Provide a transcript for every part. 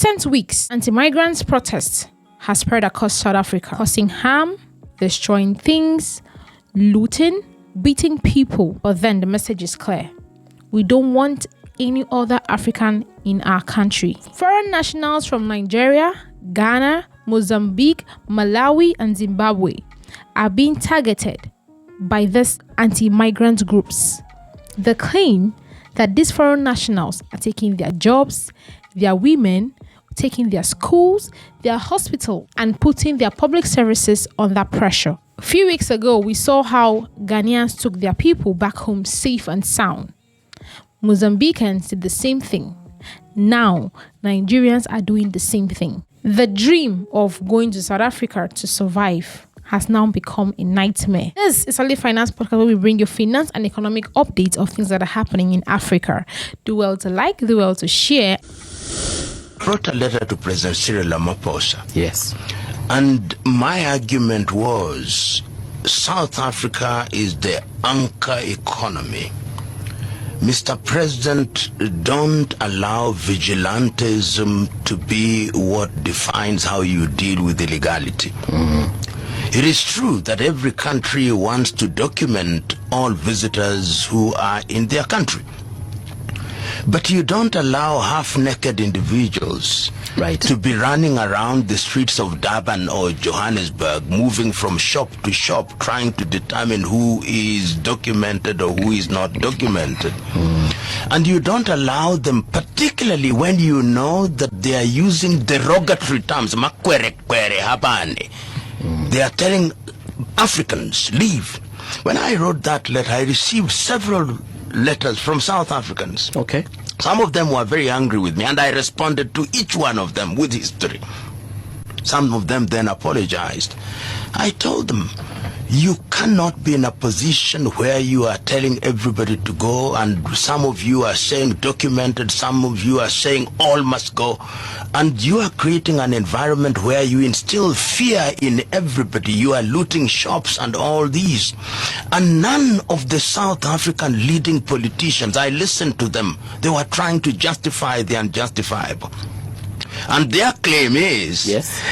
recent weeks, anti-migrant protests has spread across South Africa, causing harm, destroying things, looting, beating people. But then the message is clear. We don't want any other African in our country. Foreign nationals from Nigeria, Ghana, Mozambique, Malawi, and Zimbabwe are being targeted by these anti-migrant groups. The claim that these foreign nationals are taking their jobs, their women, taking their schools, their hospital, and putting their public services under pressure. A few weeks ago, we saw how Ghanaians took their people back home safe and sound. Mozambicans did the same thing. Now, Nigerians are doing the same thing. The dream of going to South Africa to survive has now become a nightmare. This is Solid Finance Podcast, where we bring you finance and economic updates of things that are happening in Africa. Do well to like, do well to share. I wrote a letter to President Cyril Ramaphosa. Yes. And my argument was South Africa is the anchor economy. Mr. President, don't allow vigilantism to be what defines how you deal with illegality. It is true that every country wants to document all visitors who are in their country. But you don't allow half-naked individuals to be running around the streets of Durban or Johannesburg, moving from shop to shop, trying to determine who is documented or who is not documented. And you don't allow them, particularly when you know that they are using derogatory terms. They are telling Africans, leave. When I wrote that letter, I received several letters from South Africans. Okay. Some of them were very angry with me, and I responded to each one of them with history. Some of them then apologized. I told them, you cannot be in a position where you are telling everybody to go, and some of you are saying documented, some of you are saying all must go, and you are creating an environment where you instill fear in everybody. You are looting shops and all these. And none of the South African leading politicians, I listened to them, they were trying to justify the unjustifiable. And their claim is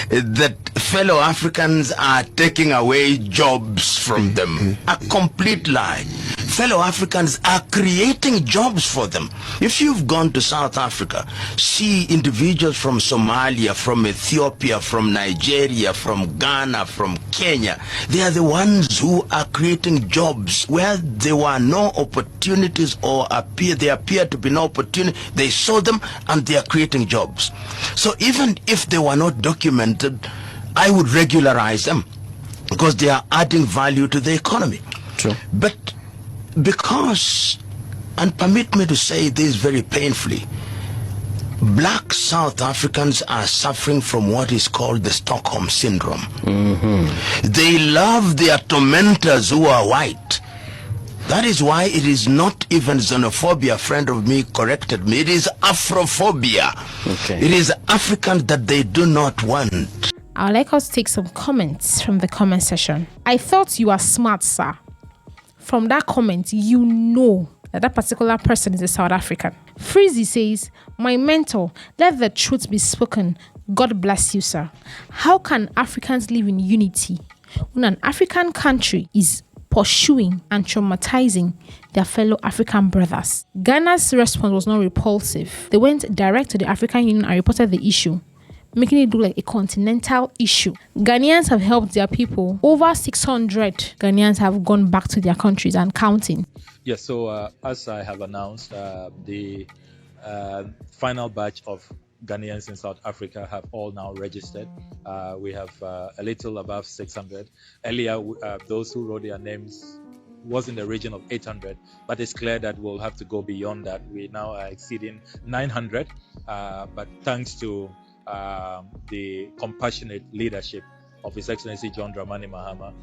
that fellow Africans are taking away jobs from them. A complete lie. Fellow Africans are creating jobs for them. If you've gone to South Africa, see individuals from Somalia, from Ethiopia, from Nigeria, from Ghana, from Kenya. They are the ones who are creating jobs where there were no opportunities, or there appeared to be no opportunity. They saw them and they are creating jobs. So even if they were not documented, I would regularize them because they are adding value to the economy. True. But because, and permit me to say this very painfully, black South Africans are suffering from what is called the Stockholm Syndrome. They love their tormentors who are white. That is why it is not even xenophobia. A friend of me corrected me. It is Afrophobia. Okay. It is Africans that they do not want. I'd like us to take some comments from the comment section. I thought you are smart, sir. From that comment, you know that that particular person is a South African. Freezy says, my mentor, let the truth be spoken. God bless you, sir. How can Africans live in unity when an African country is pursuing and traumatizing their fellow African brothers? Ghana's response was not repulsive. They went direct to the African Union and reported the issue, making it look like a continental issue. Ghanaians have helped their people. Over 600 Ghanaians have gone back to their countries and counting. Yes, so as I have announced, the final batch of Ghanaians in South Africa have all now registered. We have a little above 600. Earlier, those who wrote their names was in the region of 800, but it's clear that we'll have to go beyond that. We now are exceeding 900, but thanks to the compassionate leadership of His Excellency John Dramani Mahama,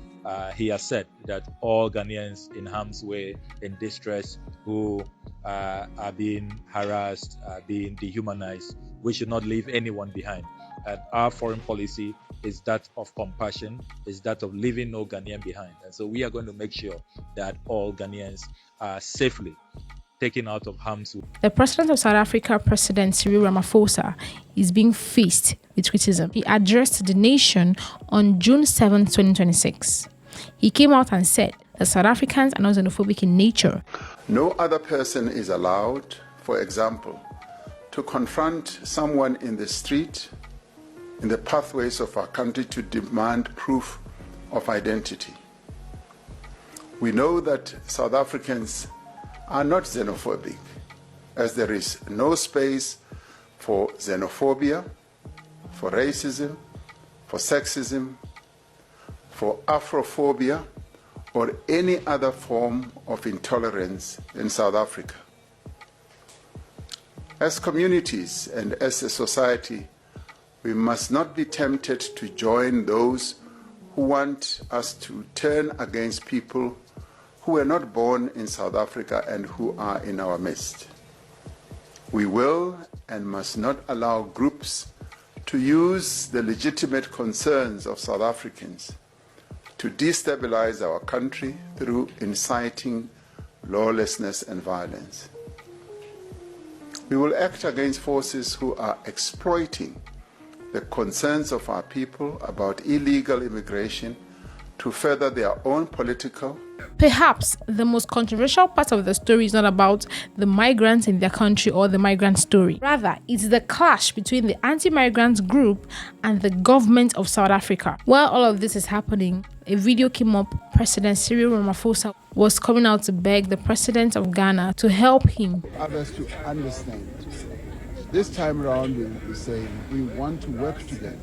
he has said that all Ghanaians in harm's way, in distress, who are being harassed, being dehumanized, we should not leave anyone behind. And our foreign policy is that of compassion, is that of leaving no Ghanaian behind. And so we are going to make sure that all Ghanaians are safely taken out of harm's way. The president of South Africa, President Cyril Ramaphosa, is being faced with criticism. He addressed the nation on June 7, 2026. He came out and said that South Africans are not xenophobic in nature. No other person is allowed, for example, to confront someone in the street, in the pathways of our country, to demand proof of identity. We know that South Africans are not xenophobic, as there is no space for xenophobia, for racism, for sexism, for Afrophobia, or any other form of intolerance in South Africa. As communities and as a society, we must not be tempted to join those who want us to turn against people who were not born in South Africa and who are in our midst. We will and must not allow groups to use the legitimate concerns of South Africans to destabilize our country through inciting lawlessness and violence. We will act against forces who are exploiting the concerns of our people about illegal immigration to further their own political. Perhaps the most controversial part of the story is not about the migrants in their country or the migrant story. Rather, it's the clash between the anti-migrant group and the government of South Africa. While all of this is happening, a video came up. President Cyril Ramaphosa was coming out to beg the president of Ghana to help him. Others to understand. This time around, we're saying we want to work together.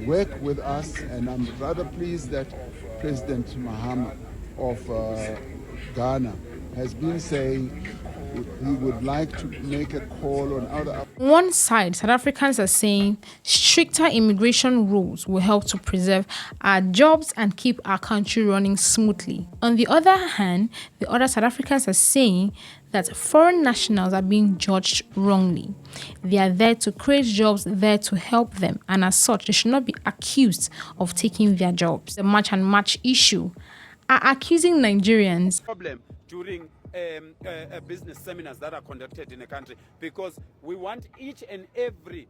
Work with us, and I'm rather pleased that President Mahama of Ghana has been saying he would like to make a call on other. On one side, South Africans are saying stricter immigration rules will help to preserve our jobs and keep our country running smoothly. On the other hand, the other South Africans are saying that foreign nationals are being judged wrongly. They are there to create jobs, there to help them, and as such, they should not be accused of taking their jobs. The match and match issue are accusing Nigerians problem during business seminars that are conducted in the country, because we want each and every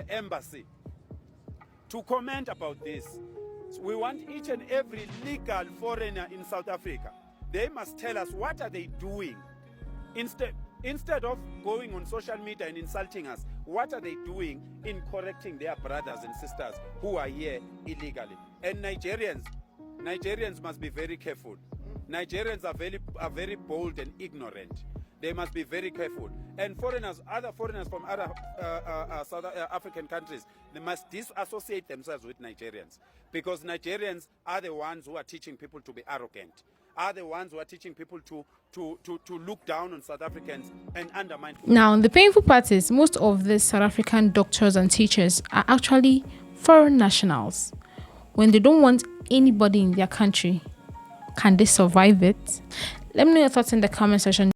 embassy to comment about this. We want each and every legal foreigner in South Africa, they must tell us what are they doing. Instead of going on social media and insulting us, what are they doing in correcting their brothers and sisters who are here illegally? And Nigerians must be very careful. Nigerians are very bold and ignorant. They must be very careful. And other foreigners from other South African countries, they must disassociate themselves with Nigerians, because Nigerians are the ones who are teaching people to be arrogant, are the ones who are teaching people to look down on South Africans and undermine. Now, the painful part is most of the South African doctors and teachers are actually foreign nationals. When they don't want anybody in their country, can they survive it? Let me know your thoughts in the comment section.